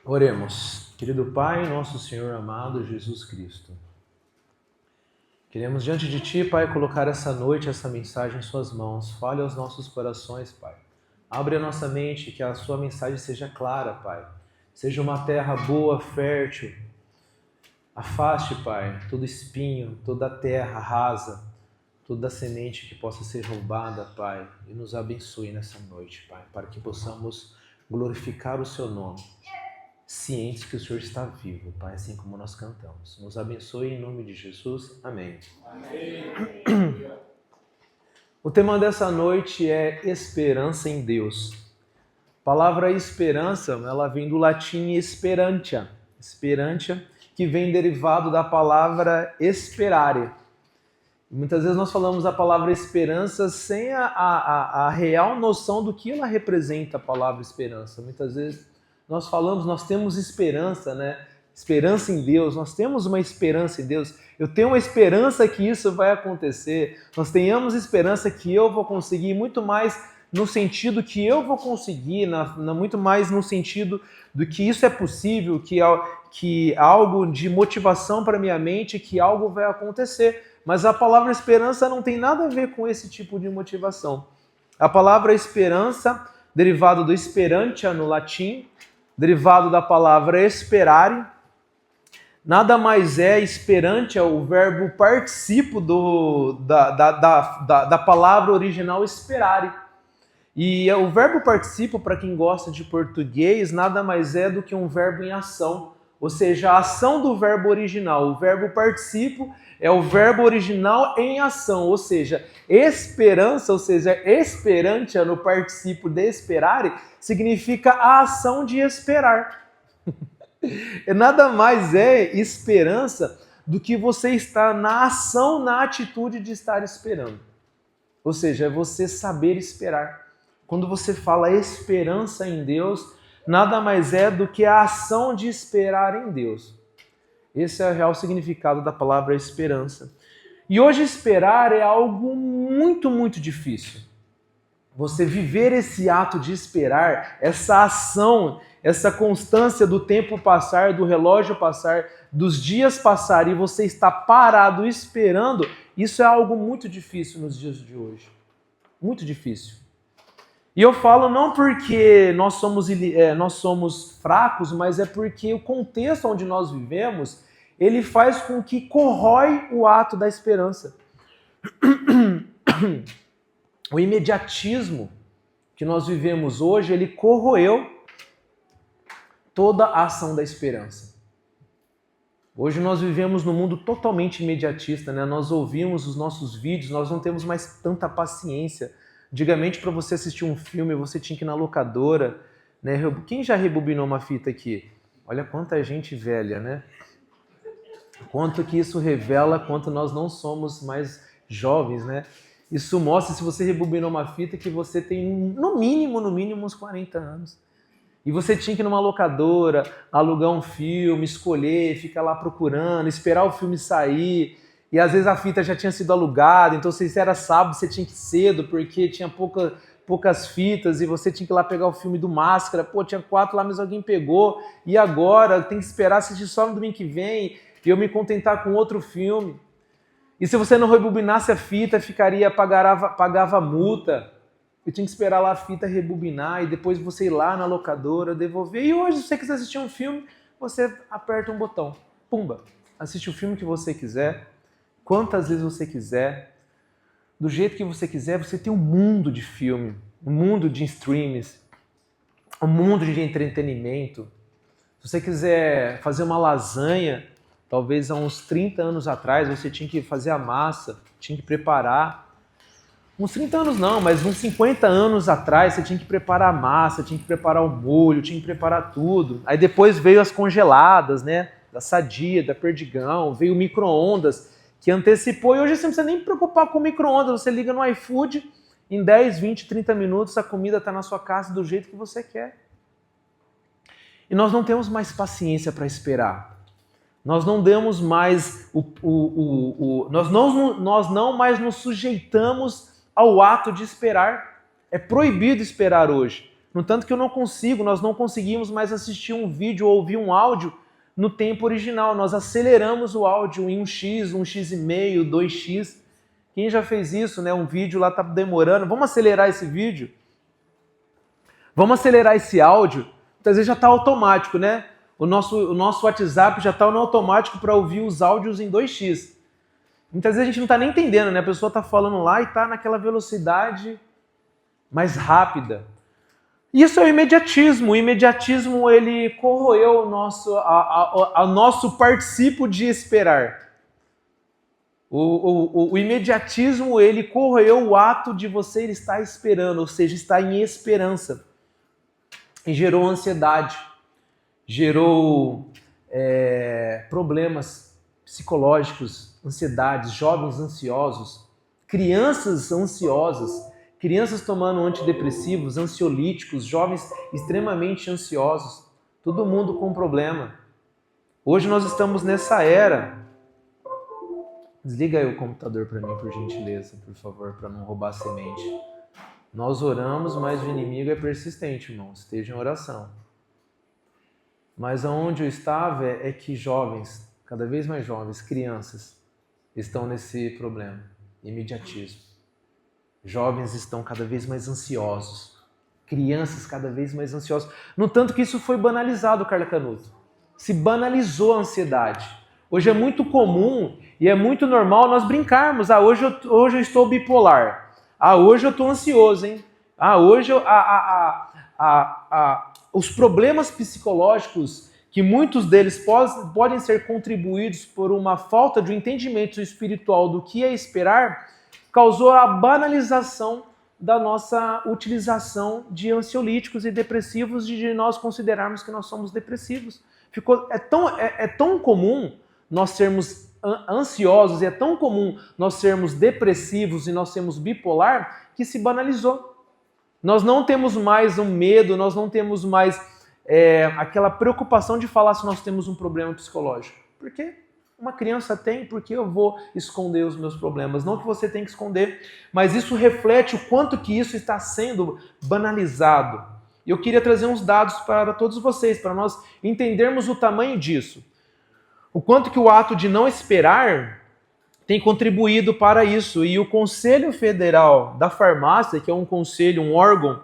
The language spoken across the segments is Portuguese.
Oremos. Querido Pai, nosso Senhor amado Jesus Cristo, queremos diante de Ti, Pai, colocar essa noite, essa mensagem em Suas mãos. Fale aos nossos corações, Pai. Abre a nossa mente, que a Sua mensagem seja clara, Pai. Seja uma terra boa, fértil. Afaste, Pai, todo espinho, toda terra rasa, toda semente que possa ser roubada, Pai. E nos abençoe nessa noite, Pai, para que possamos glorificar o Seu nome, cientes que o Senhor está vivo, Pai, assim como nós cantamos. Nos abençoe em nome de Jesus. Amém. Amém. O tema dessa noite é esperança em Deus. A palavra esperança, ela vem do latim sperantia. Sperantia, que vem derivado da palavra esperare. Muitas vezes nós falamos a palavra esperança sem a real noção do que ela representa, a palavra esperança. Muitas vezes nós falamos, nós temos esperança, né? Esperança em Deus, nós temos uma esperança em Deus. Eu tenho uma esperança que isso vai acontecer. Nós tenhamos esperança que eu vou conseguir, muito mais no sentido que eu vou conseguir, muito mais no sentido do que isso é possível, que algo de motivação para minha mente, que algo vai acontecer. Mas a palavra esperança não tem nada a ver com esse tipo de motivação. A palavra esperança, derivado do sperantia no latim, derivado da palavra esperare, nada mais é esperantia, o verbo participo da palavra original esperare. E o verbo participo, para quem gosta de português, nada mais é do que um verbo em ação, ou seja, a ação do verbo original. O verbo participo é o verbo original em ação, ou seja, esperança, ou seja, esperantia no participo de esperare, significa a ação de esperar. Nada mais é esperança do que você estar na ação, na atitude de estar esperando. Ou seja, é você saber esperar. Quando você fala esperança em Deus, nada mais é do que a ação de esperar em Deus. Esse é o real significado da palavra esperança. E hoje esperar é algo muito, muito difícil. Você viver esse ato de esperar, essa ação, essa constância do tempo passar, do relógio passar, dos dias passar e você está parado esperando, isso é algo muito difícil nos dias de hoje. Muito difícil. E eu falo não porque nós somos fracos, mas é porque o contexto onde nós vivemos, ele faz com que corrói o ato da esperança. O imediatismo que nós vivemos hoje, ele corroeu toda a ação da esperança. Hoje nós vivemos num mundo totalmente imediatista, né? Nós ouvimos os nossos vídeos, nós não temos mais tanta paciência. Antigamente, para você assistir um filme, você tinha que ir na locadora, né? Quem já rebobinou uma fita aqui? Olha quanta gente velha, né? Quanto que isso revela quanto nós não somos mais jovens, né? Isso mostra, se você rebobinou uma fita, que você tem no mínimo uns 40 anos. E você tinha que ir numa locadora, alugar um filme, escolher, ficar lá procurando, esperar o filme sair. E às vezes a fita já tinha sido alugada, então se era sábado você tinha que ir cedo, porque tinha poucas fitas e você tinha que ir lá pegar o filme do Máscara. Pô, tinha 4 lá, mas alguém pegou. E agora tem que esperar assistir só no domingo que vem e eu me contentar com outro filme. E se você não rebobinasse a fita, pagava multa. Eu tinha que esperar lá a fita rebobinar e depois você ir lá na locadora, devolver. E hoje, se você quiser assistir um filme, você aperta um botão. Pumba! Assiste o filme que você quiser, quantas vezes você quiser, do jeito que você quiser. Você tem um mundo de filme, um mundo de streams, um mundo de entretenimento. Se você quiser fazer uma lasanha, talvez há uns 30 anos atrás, você tinha que fazer a massa, tinha que preparar. Uns 30 anos não, mas uns 50 anos atrás você tinha que preparar a massa, tinha que preparar o molho, tinha que preparar tudo. Aí depois veio as congeladas, né? Da Sadia, da Perdigão, veio o micro-ondas, que antecipou. E hoje você não precisa nem preocupar com o micro-ondas, você liga no iFood, em 10, 20, 30 minutos a comida está na sua casa do jeito que você quer. E nós não temos mais paciência para esperar. Nós não damos mais nós não nos sujeitamos ao ato de esperar. É proibido esperar hoje. No tanto que nós não conseguimos mais assistir um vídeo ou ouvir um áudio no tempo original. Nós aceleramos o áudio em 1x, 1x5, 2x. Quem já fez isso, né? Um vídeo lá tá demorando. Vamos acelerar esse vídeo? Vamos acelerar esse áudio? Às vezes já está automático, né? O nosso WhatsApp já está no automático para ouvir os áudios em 2x. Muitas vezes a gente não está nem entendendo, né? A pessoa está falando lá e está naquela velocidade mais rápida. Isso é o imediatismo. O imediatismo, ele corroeu o nosso participo de esperar. O imediatismo, ele corroeu o ato de você estar esperando, ou seja, estar em esperança. E gerou ansiedade, gerou problemas psicológicos, ansiedades, jovens ansiosos, crianças ansiosas, crianças tomando antidepressivos, ansiolíticos, jovens extremamente ansiosos, todo mundo com problema. Hoje nós estamos nessa era. Desliga aí o computador para mim, por gentileza, por favor, para não roubar a semente. Nós oramos, mas o inimigo é persistente, irmão. Esteja em oração. Mas aonde eu estava é que jovens, cada vez mais jovens, crianças, estão nesse problema, imediatismo. Jovens estão cada vez mais ansiosos. Crianças cada vez mais ansiosas. No tanto que isso foi banalizado, Carla Canuto. Se banalizou a ansiedade. Hoje é muito comum e é muito normal nós brincarmos. Hoje eu estou bipolar. Hoje eu estou ansioso, hein? Hoje os problemas psicológicos, que muitos deles podem ser contribuídos por uma falta de entendimento espiritual do que é esperar, causou a banalização da nossa utilização de ansiolíticos e depressivos, de nós considerarmos que nós somos depressivos. É tão comum nós sermos ansiosos e é tão comum nós sermos depressivos e nós sermos bipolar que se banalizou. Nós não temos mais um medo, nós não temos mais aquela preocupação de falar se nós temos um problema psicológico. Por quê? Uma criança tem, porque eu vou esconder os meus problemas. Não que você tem que esconder, mas isso reflete o quanto que isso está sendo banalizado. E eu queria trazer uns dados para todos vocês, para nós entendermos o tamanho disso. O quanto que o ato de não esperar tem contribuído para isso. E o Conselho Federal da Farmácia, que é um conselho, um órgão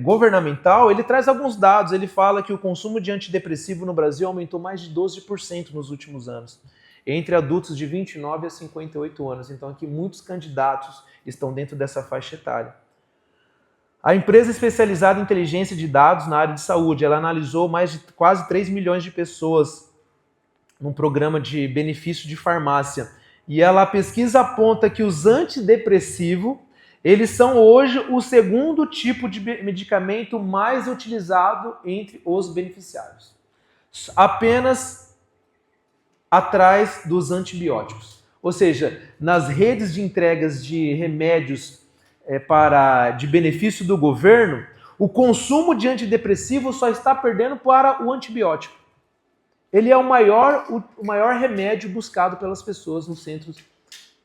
governamental, ele traz alguns dados. Ele fala que o consumo de antidepressivo no Brasil aumentou mais de 12% nos últimos anos, entre adultos de 29 a 58 anos. Então aqui muitos candidatos estão dentro dessa faixa etária. A empresa especializada em inteligência de dados na área de saúde, ela analisou mais de quase 3 milhões de pessoas num programa de benefício de farmácia. E a pesquisa aponta que os antidepressivos, eles são hoje o segundo tipo de medicamento mais utilizado entre os beneficiários. Apenas atrás dos antibióticos. Ou seja, nas redes de entregas de remédios de benefício do governo, o consumo de antidepressivo só está perdendo para o antibiótico. Ele é o maior remédio buscado pelas pessoas nos centros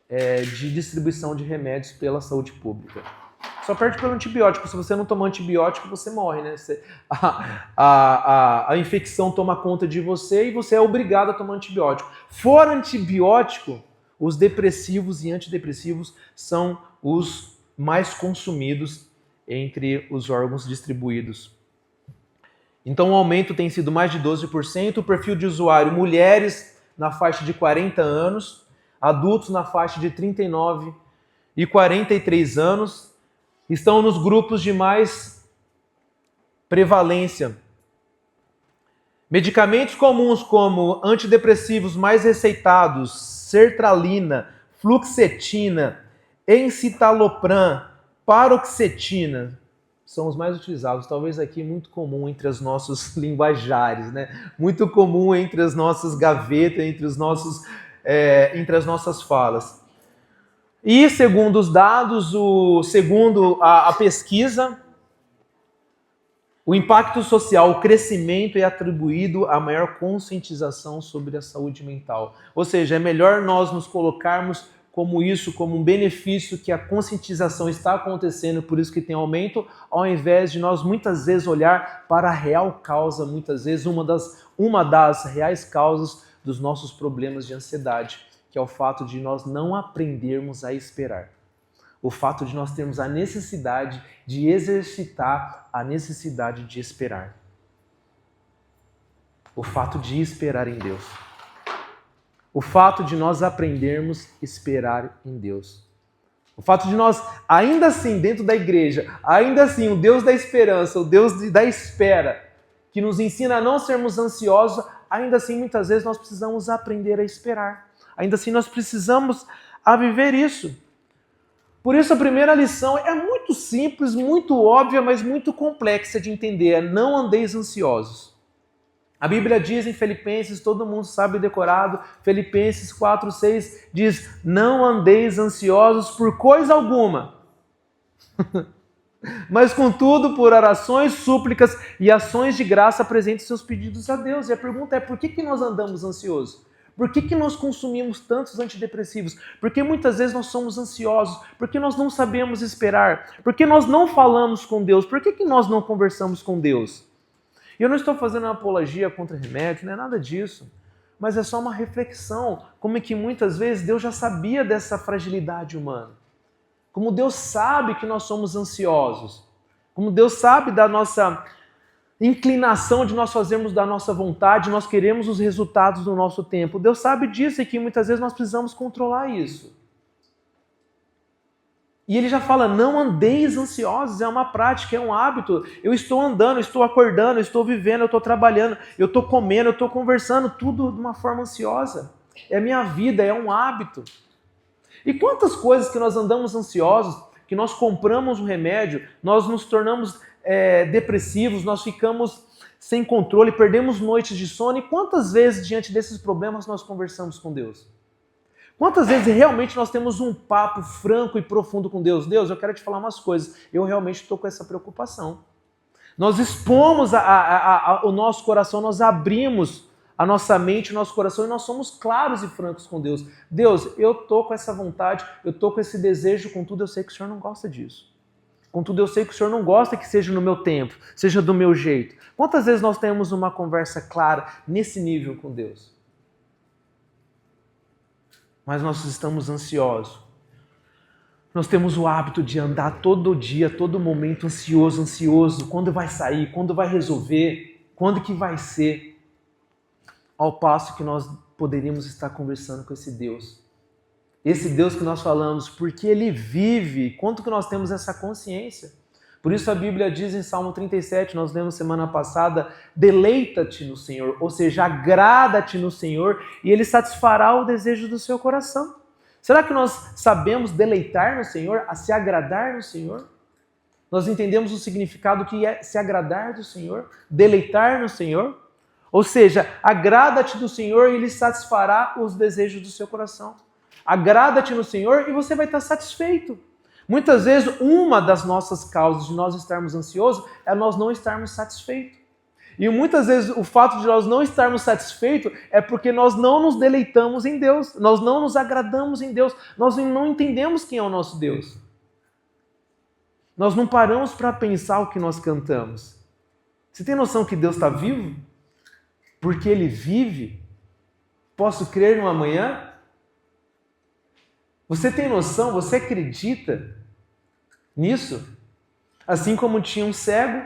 de distribuição de remédios pela saúde pública. Só perde pelo antibiótico. Se você não tomar antibiótico, você morre, né? A infecção toma conta de você e você é obrigado a tomar antibiótico. Fora antibiótico, os depressivos e antidepressivos são os mais consumidos entre os órgãos distribuídos. Então o aumento tem sido mais de 12%. O perfil de usuário, mulheres na faixa de 40 anos, adultos na faixa de 39 e 43 anos, estão nos grupos de mais prevalência. Medicamentos comuns como antidepressivos mais receitados, sertralina, fluoxetina, encitalopram, paroxetina, são os mais utilizados. Talvez aqui muito comum entre os nossos linguajares, né? Muito comum entre as nossas gavetas, entre as nossas falas. E segundo os dados, segundo a pesquisa, o impacto social, o crescimento é atribuído à maior conscientização sobre a saúde mental. Ou seja, é melhor nós nos colocarmos como isso, como um benefício que a conscientização está acontecendo, por isso que tem aumento, ao invés de nós muitas vezes olhar para a real causa, muitas vezes uma das reais causas dos nossos problemas de ansiedade, que é o fato de nós não aprendermos a esperar. O fato de nós termos a necessidade de exercitar a necessidade de esperar. O fato de esperar em Deus. O fato de nós aprendermos a esperar em Deus. O fato de nós, ainda assim, dentro da igreja, ainda assim, o Deus da esperança, o Deus da espera, que nos ensina a não sermos ansiosos, ainda assim, muitas vezes, nós precisamos aprender a esperar. Ainda assim, nós precisamos a viver isso. Por isso, a primeira lição é muito simples, muito óbvia, mas muito complexa de entender. É não andeis ansiosos. A Bíblia diz em Filipenses, todo mundo sabe decorado, Filipenses 4:6 diz, não andeis ansiosos por coisa alguma, mas contudo por orações, súplicas e ações de graça apresente seus pedidos a Deus. E a pergunta é, por que nós andamos ansiosos? Por que nós consumimos tantos antidepressivos? Por que muitas vezes nós somos ansiosos? Por que nós não sabemos esperar? Por que nós não falamos com Deus? Por que nós não conversamos com Deus? E eu não estou fazendo uma apologia contra remédio, não é nada disso. Mas é só uma reflexão, como é que muitas vezes Deus já sabia dessa fragilidade humana. Como Deus sabe que nós somos ansiosos. Como Deus sabe da nossa inclinação de nós fazermos da nossa vontade, nós queremos os resultados do nosso tempo. Deus sabe disso e que muitas vezes nós precisamos controlar isso. E ele já fala, não andeis ansiosos, é uma prática, é um hábito. Eu estou andando, eu estou acordando, eu estou vivendo, eu estou trabalhando, eu estou comendo, eu estou conversando, tudo de uma forma ansiosa. É minha vida, é um hábito. E quantas coisas que nós andamos ansiosos, que nós compramos um remédio, nós nos tornamos depressivos, nós ficamos sem controle, perdemos noites de sono. E quantas vezes diante desses problemas nós conversamos com Deus? Quantas vezes realmente nós temos um papo franco e profundo com Deus? Deus, eu quero te falar umas coisas. Eu realmente estou com essa preocupação. Nós expomos o nosso coração, nós abrimos a nossa mente, o nosso coração e nós somos claros e francos com Deus. Deus, eu estou com essa vontade, eu estou com esse desejo, contudo eu sei que o Senhor não gosta disso. Contudo eu sei que o Senhor não gosta que seja no meu tempo, seja do meu jeito. Quantas vezes nós temos uma conversa clara nesse nível com Deus? Mas nós estamos ansiosos. Nós temos o hábito de andar todo dia, todo momento ansioso. Quando vai sair? Quando vai resolver? Quando que vai ser? Ao passo que nós poderíamos estar conversando com esse Deus. Esse Deus que nós falamos, porque Ele vive. Quanto que nós temos essa consciência? Por isso a Bíblia diz em Salmo 37, nós lemos semana passada, deleita-te no Senhor, ou seja, agrada-te no Senhor e Ele satisfará o desejo do seu coração. Será que nós sabemos deleitar no Senhor, a se agradar no Senhor? Nós entendemos o significado que é se agradar do Senhor, deleitar no Senhor? Ou seja, agrada-te do Senhor e Ele satisfará os desejos do seu coração. Agrada-te no Senhor e você vai estar satisfeito. Muitas vezes, uma das nossas causas de nós estarmos ansiosos é nós não estarmos satisfeitos. E muitas vezes o fato de nós não estarmos satisfeitos é porque nós não nos deleitamos em Deus, nós não nos agradamos em Deus, nós não entendemos quem é o nosso Deus. Nós não paramos para pensar o que nós cantamos. Você tem noção que Deus está vivo? Porque Ele vive? Posso crer no amanhã? Você tem noção? Você acredita nisso? Assim como tinha um cego,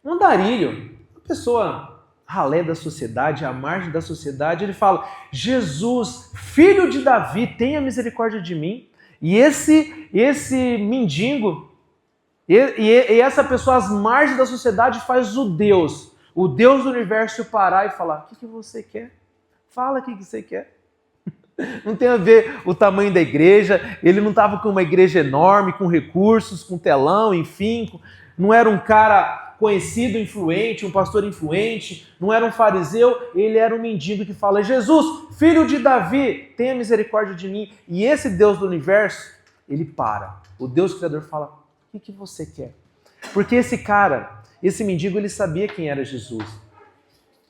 um andarilho, uma pessoa ralé da sociedade, à margem da sociedade, ele fala, Jesus, filho de Davi, tenha misericórdia de mim. E esse mendigo, e essa pessoa às margens da sociedade faz o Deus do universo parar e falar, o que você quer? Fala o que você quer. Não tem a ver o tamanho da igreja, ele não estava com uma igreja enorme, com recursos, com telão, enfim, não era um cara conhecido, influente, um pastor influente, não era um fariseu, ele era um mendigo que fala, Jesus, filho de Davi, tenha misericórdia de mim. E esse Deus do universo, ele para. O Deus Criador fala, o que você quer? Porque esse cara, esse mendigo, ele sabia quem era Jesus.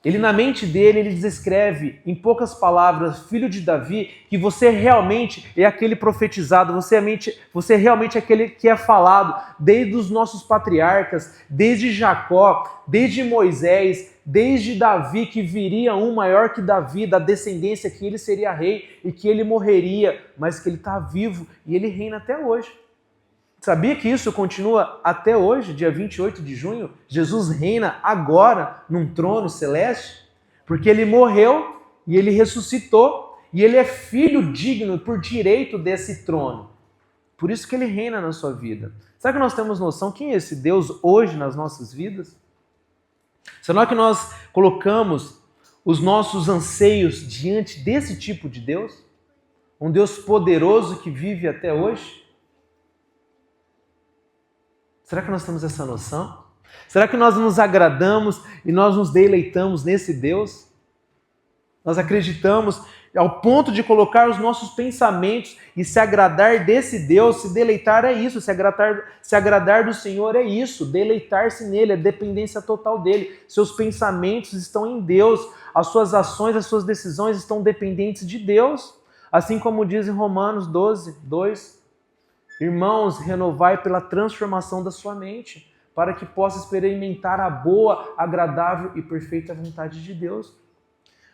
Ele, na mente dele, ele descreve, em poucas palavras, filho de Davi, que você realmente é aquele profetizado, você realmente é aquele que é falado desde os nossos patriarcas, desde Jacó, desde Moisés, desde Davi, que viria um maior que Davi, da descendência, que ele seria rei e que ele morreria, mas que ele está vivo e ele reina até hoje. Sabia que isso continua até hoje, dia 28 de junho? Jesus reina agora num trono celeste, porque ele morreu e ele ressuscitou e ele é filho digno por direito desse trono. Por isso que ele reina na sua vida. Será que nós temos noção quem é esse Deus hoje nas nossas vidas? Será que nós colocamos os nossos anseios diante desse tipo de Deus? Um Deus poderoso que vive até hoje? Será que nós temos essa noção? Será que nós nos agradamos e nós nos deleitamos nesse Deus? Nós acreditamos ao ponto de colocar os nossos pensamentos e se agradar desse Deus, se deleitar é isso, se agradar do Senhor é isso, deleitar-se nele, é dependência total dele. Seus pensamentos estão em Deus, as suas ações, as suas decisões estão dependentes de Deus. Assim como diz em Romanos 12, 2, irmãos, renovai pela transformação da sua mente, para que possa experimentar a boa, agradável e perfeita vontade de Deus.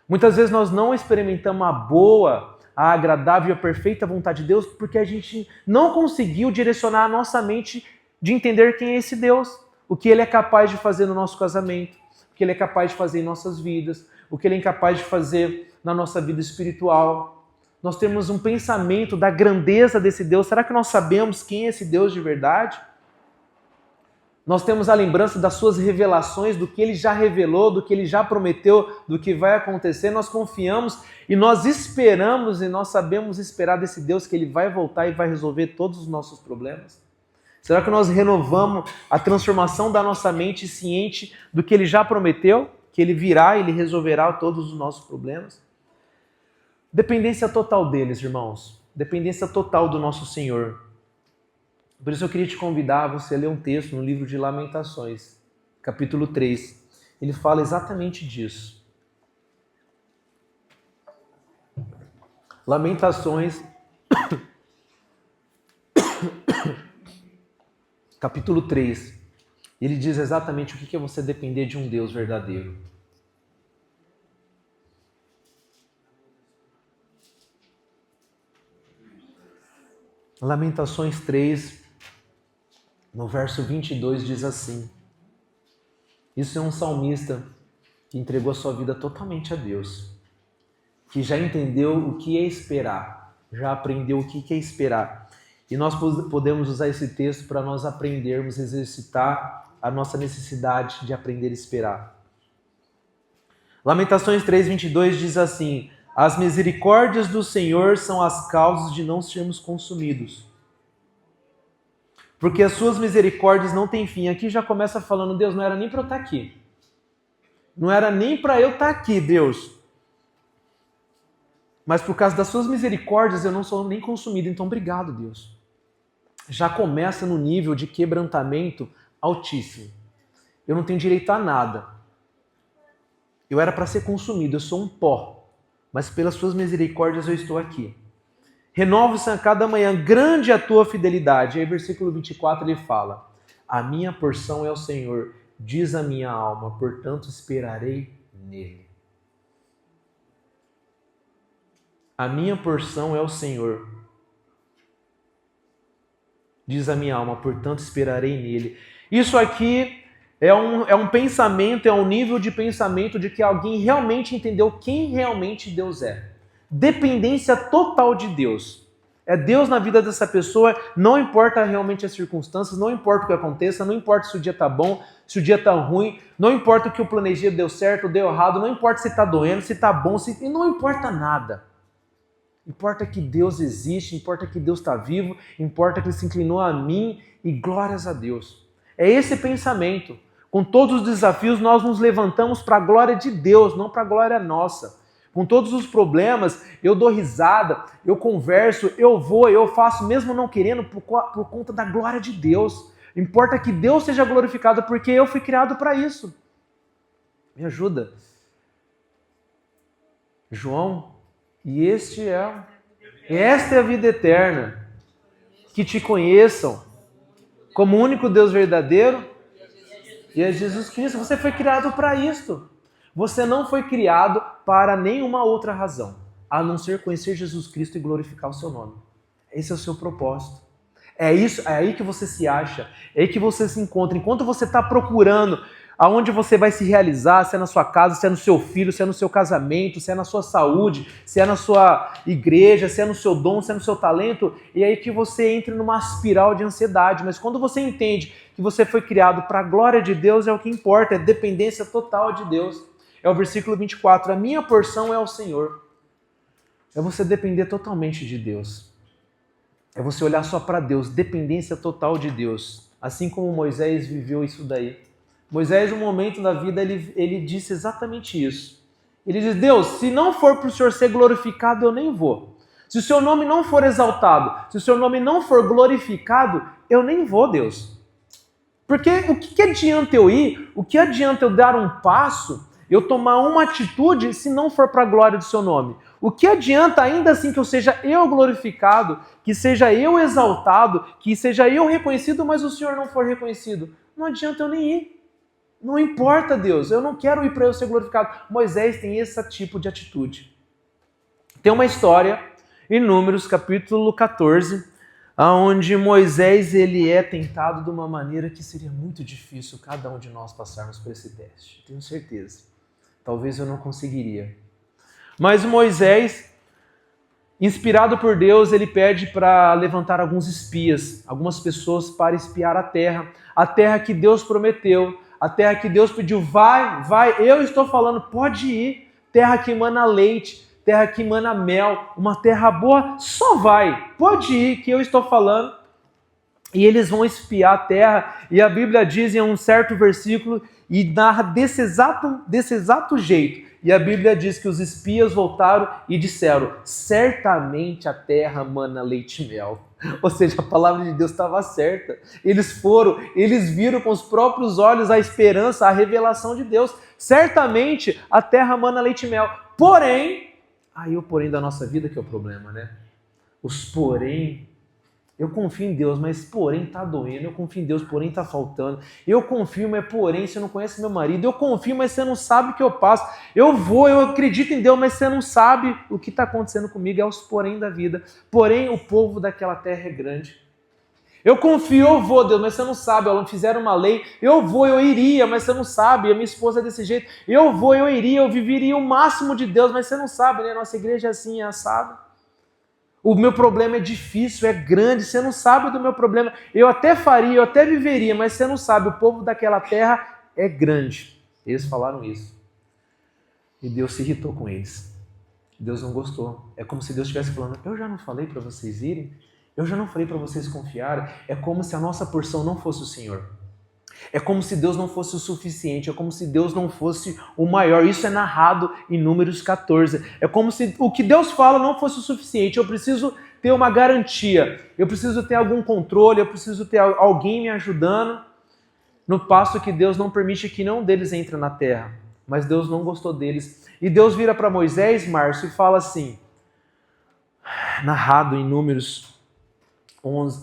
Muitas vezes nós não experimentamos a boa, a agradável e a perfeita vontade de Deus porque a gente não conseguiu direcionar a nossa mente de entender quem é esse Deus, o que Ele é capaz de fazer no nosso casamento, o que Ele é capaz de fazer em nossas vidas, o que Ele é capaz de fazer na nossa vida espiritual. Nós temos um pensamento da grandeza desse Deus. Será que nós sabemos quem é esse Deus de verdade? Nós temos a lembrança das suas revelações, do que Ele já revelou, do que Ele já prometeu, do que vai acontecer. Nós confiamos e nós esperamos e nós sabemos esperar desse Deus que Ele vai voltar e vai resolver todos os nossos problemas. Será que nós renovamos a transformação da nossa mente ciente do que Ele já prometeu, que Ele virá e Ele resolverá todos os nossos problemas? Dependência total deles, irmãos. Dependência total do nosso Senhor. Por isso eu queria te convidar a você ler um texto no livro de Lamentações, capítulo 3. Ele fala exatamente disso. Lamentações, capítulo 3. Ele diz exatamente o que é você depender de um Deus verdadeiro. Lamentações 3, no verso 22, diz assim. Isso é um salmista que entregou a sua vida totalmente a Deus, que já entendeu o que é esperar, já aprendeu o que é esperar. E nós podemos usar esse texto para nós aprendermos, exercitar a nossa necessidade de aprender a esperar. Lamentações 3, 22 diz assim: as misericórdias do Senhor são as causas de não sermos consumidos, porque as suas misericórdias não têm fim. Aqui já começa falando, Deus, não era nem para eu estar aqui. Não era nem para eu estar aqui, Deus. Mas por causa das suas misericórdias eu não sou nem consumido, então obrigado, Deus. Já começa no nível de quebrantamento altíssimo. Eu não tenho direito a nada. Eu era para ser consumido, eu sou um pó. Mas pelas suas misericórdias eu estou aqui. Renova-se a cada manhã, grande a tua fidelidade. Aí versículo 24 ele fala: a minha porção é o Senhor, diz a minha alma, portanto esperarei nele. A minha porção é o Senhor, diz a minha alma, portanto esperarei nele. Isso aqui é um pensamento, é um nível de pensamento de que alguém realmente entendeu quem realmente Deus é. Dependência total de Deus. É Deus na vida dessa pessoa, não importa realmente as circunstâncias, não importa o que aconteça, não importa se o dia está bom, se o dia está ruim, não importa o que o planejei deu certo, deu errado, não importa se está doendo, se está bom, não importa nada. Importa que Deus existe, importa que Deus está vivo, importa que Ele se inclinou a mim e glórias a Deus. É esse pensamento. Com todos os desafios, nós nos levantamos para a glória de Deus, não para a glória nossa. Com todos os problemas, eu dou risada, eu converso, eu vou, eu faço, mesmo não querendo, por conta da glória de Deus. Importa que Deus seja glorificado, porque eu fui criado para isso. Me ajuda. João, e esta é a vida eterna, que te conheçam como o único Deus verdadeiro e é Jesus Cristo. Você foi criado para isto. Você não foi criado para nenhuma outra razão, a não ser conhecer Jesus Cristo e glorificar o seu nome. Esse é o seu propósito. É isso, é aí que você se acha, é aí que você se encontra. Enquanto você está procurando aonde você vai se realizar, se é na sua casa, se é no seu filho, se é no seu casamento, se é na sua saúde, se é na sua igreja, se é no seu dom, se é no seu talento, e é aí que você entra numa espiral de ansiedade. Mas quando você entende que você foi criado para a glória de Deus, é o que importa, é dependência total de Deus. É o versículo 24, a minha porção é o Senhor. É você depender totalmente de Deus. É você olhar só para Deus, dependência total de Deus. Assim como Moisés viveu isso daí. Moisés, no momento da vida, ele disse exatamente isso. Ele diz, Deus, se não for para o Senhor ser glorificado, eu nem vou. Se o seu nome não for exaltado, se o seu nome não for glorificado, eu nem vou, Deus. Porque o que adianta eu ir? O que adianta eu dar um passo, eu tomar uma atitude, se não for para a glória do seu nome? O que adianta ainda assim que eu seja eu glorificado, que seja eu exaltado, que seja eu reconhecido, mas o Senhor não for reconhecido? Não adianta eu nem ir. Não importa, Deus, eu não quero ir para eu ser glorificado. Moisés tem esse tipo de atitude. Tem uma história em Números, capítulo 14, onde Moisés ele é tentado de uma maneira que seria muito difícil cada um de nós passarmos por esse teste. Tenho certeza. Talvez eu não conseguiria. Mas Moisés, inspirado por Deus, ele pede para levantar alguns espias, algumas pessoas para espiar a terra que Deus prometeu, a terra que Deus pediu, vai, eu estou falando, pode ir, terra que emana leite, terra que emana mel, uma terra boa, só vai, pode ir, que eu estou falando. E eles vão espiar a terra, e a Bíblia diz em um certo versículo, e narra desse exato jeito, e a Bíblia diz que os espias voltaram e disseram, certamente a terra mana leite e mel. Ou seja, a palavra de Deus estava certa. Eles viram com os próprios olhos a esperança, a revelação de Deus. Certamente a terra mana leite e mel. Porém, aí o porém da nossa vida que é o problema, né? Os porém, eu confio em Deus, mas porém está doendo. Eu confio em Deus, porém está faltando. Eu confio, mas porém você não conhece meu marido. Eu confio, mas você não sabe o que eu passo. Eu acredito em Deus, mas você não sabe o que está acontecendo comigo. É os porém da vida. Porém, o povo daquela terra é grande. Eu confio, eu vou, Deus, mas você não sabe. Fizeram uma lei. Eu vou, eu iria, mas você não sabe. A minha esposa é desse jeito. Eu vou, eu iria, eu viveria o máximo de Deus, mas você não sabe, né? Nossa igreja é assim, é assada. O meu problema é difícil, é grande, você não sabe do meu problema. Eu até faria, eu até viveria, mas você não sabe, o povo daquela terra é grande. Eles falaram isso. E Deus se irritou com eles. Deus não gostou. É como se Deus estivesse falando, eu já não falei para vocês irem? Eu já não falei para vocês confiarem? É como se a nossa porção não fosse o Senhor. É como se Deus não fosse o suficiente, é como se Deus não fosse o maior. Isso é narrado em Números 14. É como se o que Deus fala não fosse o suficiente. Eu preciso ter uma garantia, eu preciso ter algum controle, eu preciso ter alguém me ajudando. No passo que Deus não permite que nenhum deles entre na terra. Mas Deus não gostou deles. E Deus vira para Moisés, Márcio, e fala assim, narrado em Números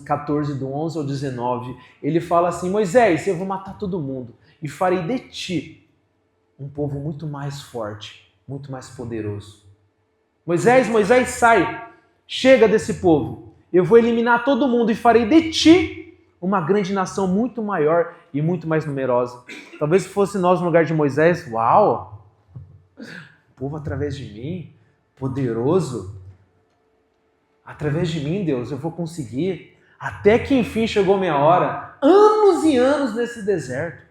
14, do 11 ao 19, ele fala assim, Moisés, eu vou matar todo mundo e farei de ti um povo muito mais forte, muito mais poderoso. Moisés, sai, chega desse povo, eu vou eliminar todo mundo e farei de ti uma grande nação muito maior e muito mais numerosa. Talvez se fosse nós no lugar de Moisés, uau, o povo através de mim, poderoso, através de mim, Deus, eu vou conseguir. Até que enfim chegou minha hora. Anos e anos nesse deserto.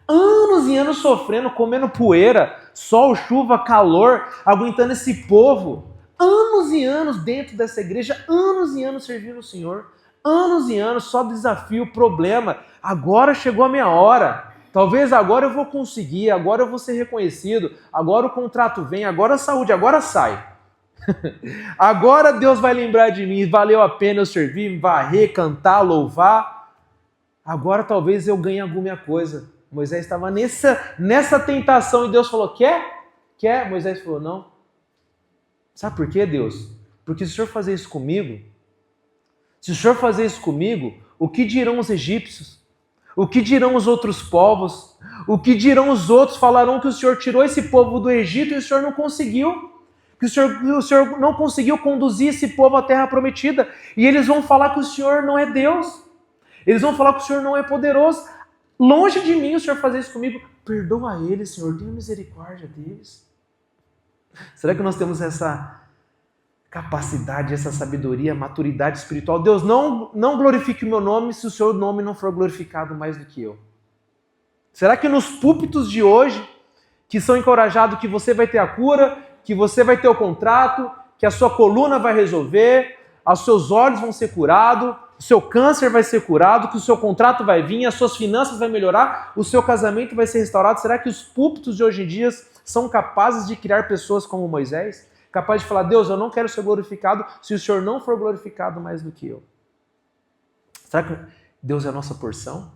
Anos e anos sofrendo, comendo poeira, sol, chuva, calor, aguentando esse povo. Anos e anos dentro dessa igreja, anos e anos servindo o Senhor. Anos e anos, só desafio, problema. Agora chegou a minha hora. Talvez agora eu vou conseguir, agora eu vou ser reconhecido, agora o contrato vem, agora a saúde, agora sai. Agora Deus vai lembrar de mim, valeu a pena eu servir, varrer, cantar, louvar. Agora talvez eu ganhe alguma coisa. Moisés estava nessa tentação e Deus falou, quer? Moisés falou, não. Sabe por quê, Deus? Porque se o Senhor fazer isso comigo, o que dirão os egípcios? O que dirão os outros povos? O que dirão os outros? Falarão que o Senhor tirou esse povo do Egito e o Senhor não conseguiu. Que o Senhor não conseguiu conduzir esse povo à terra prometida. E eles vão falar que o Senhor não é Deus. Eles vão falar que o Senhor não é poderoso. Longe de mim o Senhor fazer isso comigo. Perdoa eles, Senhor. Tenha misericórdia deles. Será que nós temos essa capacidade, essa sabedoria, maturidade espiritual? Deus, não glorifique o meu nome se o seu nome não for glorificado mais do que eu. Será que nos púlpitos de hoje, que são encorajados que você vai ter a cura, que você vai ter o contrato, que a sua coluna vai resolver, os seus olhos vão ser curados, o seu câncer vai ser curado, que o seu contrato vai vir, as suas finanças vão melhorar, o seu casamento vai ser restaurado? Será que os púlpitos de hoje em dia são capazes de criar pessoas como Moisés? Capaz de falar, Deus, eu não quero ser glorificado se o Senhor não for glorificado mais do que eu. Será que Deus é a nossa porção?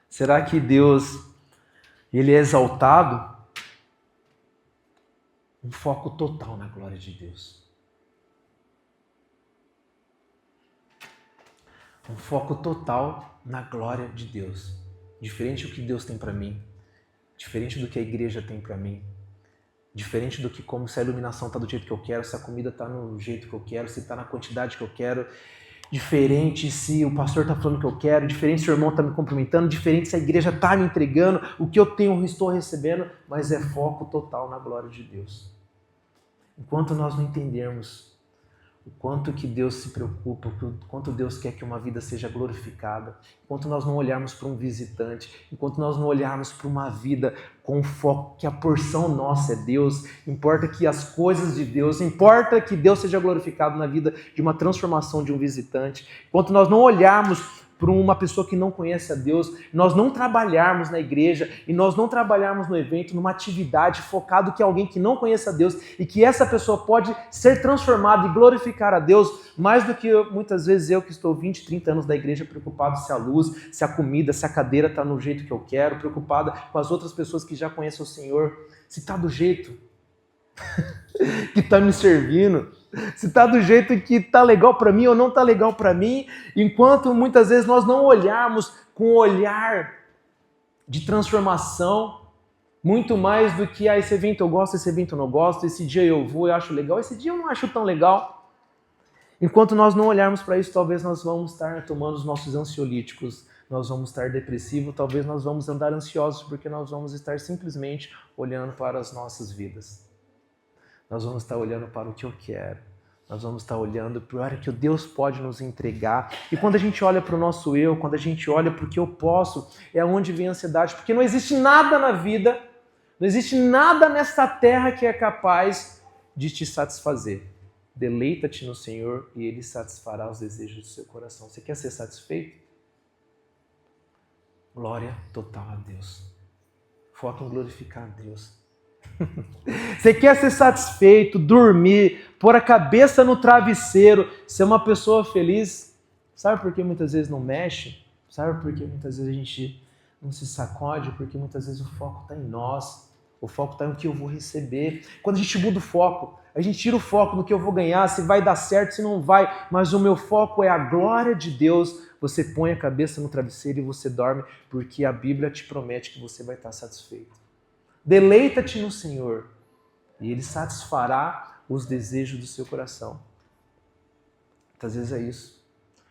Será que Deus, Ele é exaltado? Um foco total na glória de Deus. Um foco total na glória de Deus. Diferente do que Deus tem para mim. Diferente do que a igreja tem para mim. Diferente do que como se a iluminação está do jeito que eu quero, se a comida está no jeito que eu quero, se está na quantidade que eu quero. Diferente se o pastor está falando o que eu quero, diferente se o irmão está me cumprimentando, diferente se a igreja está me entregando, o que eu tenho eu estou recebendo, mas é foco total na glória de Deus. Enquanto nós não entendermos o quanto que Deus se preocupa, o quanto Deus quer que uma vida seja glorificada, enquanto nós não olharmos para um visitante, enquanto nós não olharmos para uma vida com foco que a porção nossa é Deus, importa que as coisas de Deus, importa que Deus seja glorificado na vida de uma transformação de um visitante, enquanto nós não olharmos para uma pessoa que não conhece a Deus, nós não trabalharmos na igreja e nós não trabalharmos no evento, numa atividade focado que alguém que não conheça a Deus e que essa pessoa pode ser transformada e glorificar a Deus mais do que muitas vezes eu que estou 20, 30 anos da igreja preocupado se a luz, se a comida, se a cadeira está no jeito que eu quero, preocupada com as outras pessoas que já conhecem o Senhor, se está do jeito que está me servindo, se está do jeito que está legal para mim ou não está legal para mim, enquanto muitas vezes nós não olharmos com um olhar de transformação, muito mais do que esse evento eu gosto, esse evento eu não gosto, esse dia eu vou, eu acho legal, esse dia eu não acho tão legal. Enquanto nós não olharmos para isso, talvez nós vamos estar tomando os nossos ansiolíticos, nós vamos estar depressivos, talvez nós vamos andar ansiosos, porque nós vamos estar simplesmente olhando para as nossas vidas. Nós vamos estar olhando para o que eu quero. Nós vamos estar olhando para o que Deus pode nos entregar. E quando a gente olha para o nosso eu, quando a gente olha para o que eu posso, é onde vem a ansiedade. Porque não existe nada na vida, não existe nada nesta terra que é capaz de te satisfazer. Deleita-te no Senhor e Ele satisfará os desejos do seu coração. Você quer ser satisfeito? Glória total a Deus. Foca em glorificar a Deus. Você quer ser satisfeito, dormir, pôr a cabeça no travesseiro, ser uma pessoa feliz? Sabe por que muitas vezes não mexe? Sabe por que muitas vezes a gente não se sacode? Porque muitas vezes o foco está em nós, o foco está em o que eu vou receber. Quando a gente muda o foco, a gente tira o foco no que eu vou ganhar, se vai dar certo, se não vai, mas o meu foco é a glória de Deus. Você põe a cabeça no travesseiro e você dorme, porque a Bíblia te promete que você vai estar satisfeito. Deleita-te no Senhor e Ele satisfará os desejos do seu coração. Muitas vezes é isso.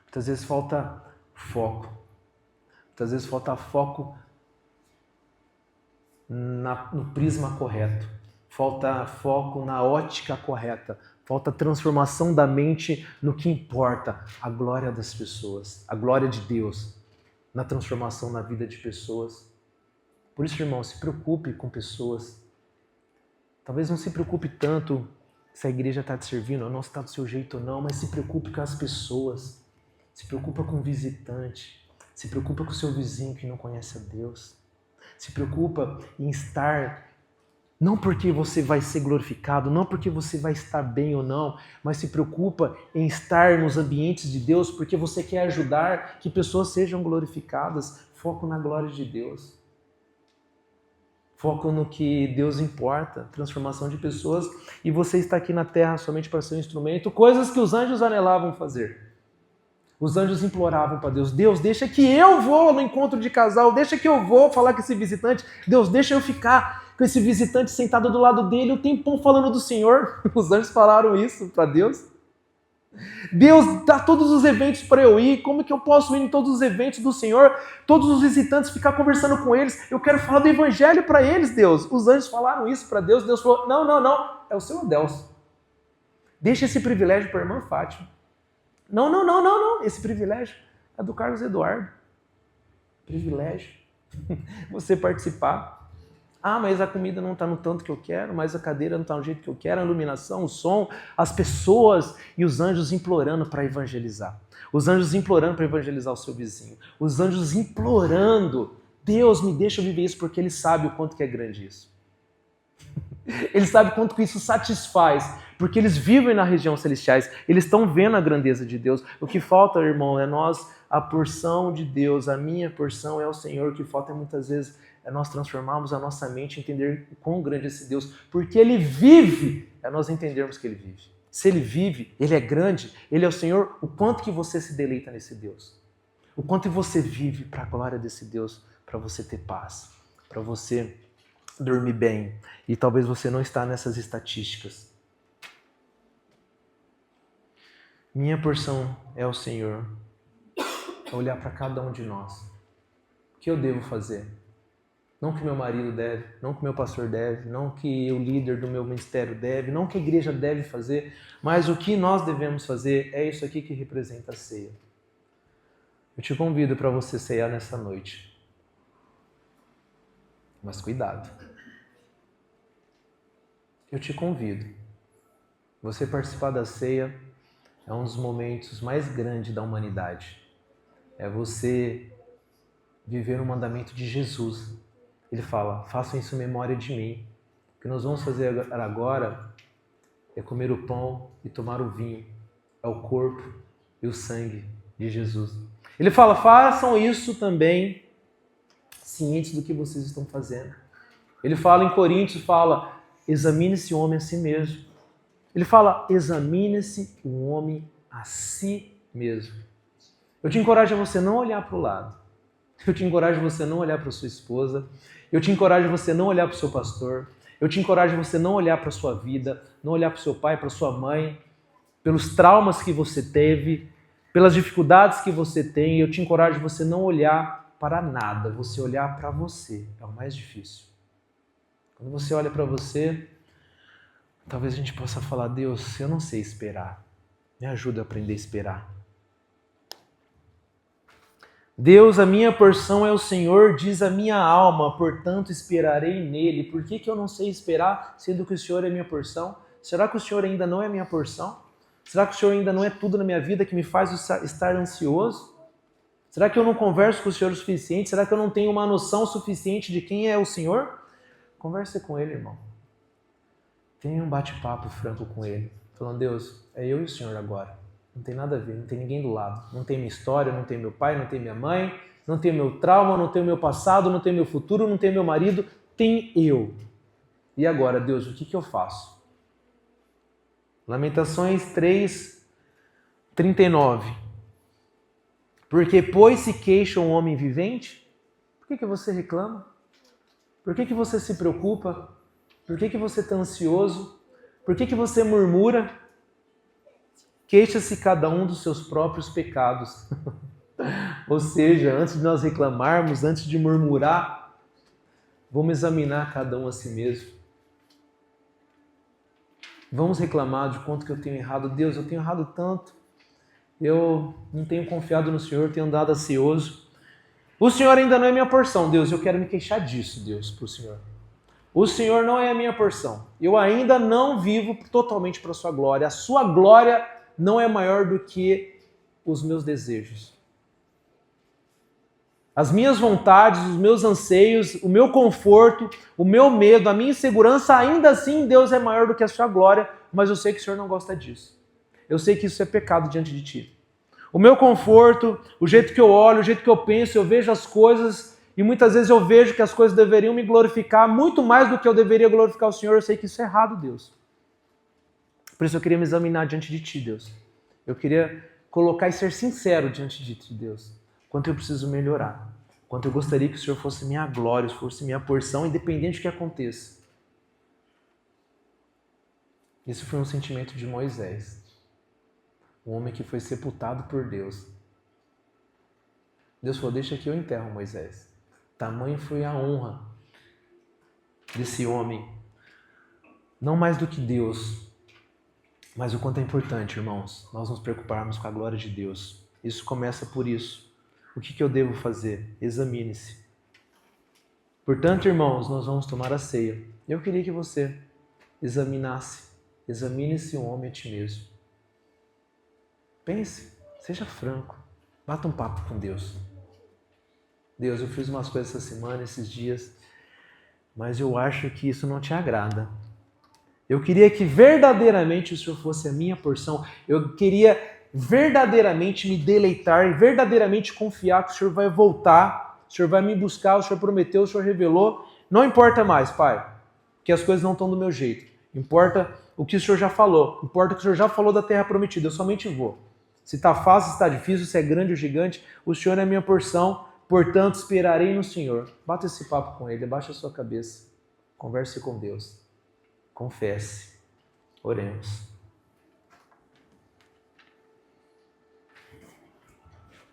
Muitas vezes falta foco. Muitas vezes falta foco no prisma correto. Falta foco na ótica correta. Falta transformação da mente no que importa. A glória das pessoas. A glória de Deus na transformação na vida de pessoas. Por isso, irmão, se preocupe com pessoas. Talvez não se preocupe tanto se a igreja está te servindo ou não, se está do seu jeito ou não, mas se preocupe com as pessoas. Se preocupa com o visitante. Se preocupa com o seu vizinho que não conhece a Deus. Se preocupa em estar, não porque você vai ser glorificado, não porque você vai estar bem ou não, mas se preocupa em estar nos ambientes de Deus porque você quer ajudar que pessoas sejam glorificadas. Foco na glória de Deus. Foco no que Deus importa, transformação de pessoas, e você está aqui na terra somente para ser um instrumento, coisas que os anjos anelavam fazer. Os anjos imploravam para Deus, Deus, deixa que eu vou no encontro de casal, deixa que eu vou falar com esse visitante, Deus, deixa eu ficar com esse visitante sentado do lado dele o tempão falando do Senhor. Os anjos falaram isso para Deus. Deus, dá todos os eventos para eu ir, como que eu posso ir em todos os eventos do Senhor, todos os visitantes, ficar conversando com eles, eu quero falar do evangelho para eles, Deus. Os anjos falaram isso para Deus, Deus falou, não, é o seu Adelso. Deixa esse privilégio para a irmã Fátima. Não, esse privilégio é do Carlos Eduardo. Privilégio. Você participar. Ah, mas a comida não está no tanto que eu quero, mas a cadeira não está no jeito que eu quero, a iluminação, o som, as pessoas e os anjos implorando para evangelizar. Os anjos implorando para evangelizar o seu vizinho. Os anjos implorando, Deus, me deixa eu viver isso, porque Ele sabe o quanto que é grande isso. Ele sabe quanto que isso satisfaz, porque eles vivem na região celestiais, eles estão vendo a grandeza de Deus. O que falta, irmão, é nós, a porção de Deus, a minha porção é o Senhor. O que falta muitas vezes é nós transformarmos a nossa mente e entender o quão grande é esse Deus, porque Ele vive, é nós entendermos que Ele vive. Se Ele vive, Ele é grande, Ele é o Senhor, o quanto que você se deleita nesse Deus, o quanto você vive para a glória desse Deus, para você ter paz, para você dormir bem, e talvez você não está nessas estatísticas. Minha porção é o Senhor, é olhar para cada um de nós. O que eu devo fazer? Não que meu marido deve, não que meu pastor deve, não que o líder do meu ministério deve, não que a igreja deve fazer, mas o que nós devemos fazer é isso aqui que representa a ceia. Eu te convido para você ceiar nessa noite. Mas cuidado. Eu te convido. Você participar da ceia é um dos momentos mais grandes da humanidade. É você viver o mandamento de Jesus. Ele fala, façam isso em memória de mim. O que nós vamos fazer agora é comer o pão e tomar o vinho. É o corpo e o sangue de Jesus. Ele fala, façam isso também cientes do que vocês estão fazendo. Ele fala em Coríntios, fala, examine-se o homem a si mesmo. Ele fala, examine-se o homem a si mesmo. Eu te encorajo a você não olhar para o lado. Eu te encorajo a você não olhar para sua esposa. Eu te encorajo a você não olhar para o seu pastor. Eu te encorajo a você não olhar para a sua vida, não olhar para o seu pai, para a sua mãe, pelos traumas que você teve, pelas dificuldades que você tem. Eu te encorajo a você não olhar para nada, você olhar para você. É o mais difícil. Quando você olha para você, talvez a gente possa falar, Deus, eu não sei esperar. Me ajuda a aprender a esperar. Deus, a minha porção é o Senhor, diz a minha alma, portanto esperarei nele. Por que eu não sei esperar, sendo que o Senhor é minha porção? Será que o Senhor ainda não é minha porção? Será que o Senhor ainda não é tudo na minha vida que me faz estar ansioso? Será que eu não converso com o Senhor o suficiente? Será que eu não tenho uma noção suficiente de quem é o Senhor? Converse com Ele, irmão. Tenha um bate-papo franco com Ele. Falando, Deus, é eu e o Senhor agora. Não tem nada a ver, não tem ninguém do lado. Não tem minha história, não tem meu pai, não tem minha mãe, não tem meu trauma, não tem meu passado, não tem meu futuro, não tem meu marido, tem eu. E agora, Deus, o que eu faço? Lamentações 3:39. Porque, pois, se queixa um homem vivente, por que você reclama? Por que você se preocupa? Por que você está ansioso? Por que você murmura? Queixa-se cada um dos seus próprios pecados. Ou seja, antes de nós reclamarmos, antes de murmurar, vamos examinar cada um a si mesmo. Vamos reclamar de quanto que eu tenho errado. Deus, eu tenho errado tanto. Eu não tenho confiado no Senhor, tenho andado ansioso. O Senhor ainda não é minha porção, Deus. Eu quero me queixar disso, Deus, para o Senhor. O Senhor não é a minha porção. Eu ainda não vivo totalmente para a sua glória. A sua glória não é maior do que os meus desejos. As minhas vontades, os meus anseios, o meu conforto, o meu medo, a minha insegurança, ainda assim Deus é maior do que a sua glória, mas eu sei que o Senhor não gosta disso. Eu sei que isso é pecado diante de ti. O meu conforto, o jeito que eu olho, o jeito que eu penso, eu vejo as coisas e muitas vezes eu vejo que as coisas deveriam me glorificar muito mais do que eu deveria glorificar o Senhor. Eu sei que isso é errado, Deus. Por isso eu queria me examinar diante de Ti, Deus. Eu queria colocar e ser sincero diante de Ti, Deus. Quanto eu preciso melhorar. Quanto eu gostaria que o Senhor fosse minha glória, fosse minha porção, independente do que aconteça. Esse foi um sentimento de Moisés. Um homem que foi sepultado por Deus. Deus falou, deixa que eu enterro Moisés. Tamanho foi a honra desse homem. Não mais do que Deus, mas o quanto é importante, irmãos, nós nos preocuparmos com a glória de Deus. Isso começa por isso. O que eu devo fazer? Examine-se. Portanto, irmãos, nós vamos tomar a ceia. Eu queria que você examinasse. Examine-se um homem a ti mesmo. Pense, seja franco. Bata um papo com Deus. Deus, eu fiz umas coisas essa semana, esses dias, mas eu acho que isso não te agrada. Eu queria que verdadeiramente o Senhor fosse a minha porção. Eu queria verdadeiramente me deleitar e verdadeiramente confiar que o Senhor vai voltar, o Senhor vai me buscar, o Senhor prometeu, o Senhor revelou. Não importa mais, Pai, que as coisas não estão do meu jeito. Importa o que o Senhor já falou. Importa o que o Senhor já falou da terra prometida. Eu somente vou. Se está fácil, se está difícil, se é grande ou gigante, o Senhor é a minha porção. Portanto, esperarei no Senhor. Bata esse papo com Ele, abaixa a sua cabeça. Converse com Deus. Confesse. Oremos.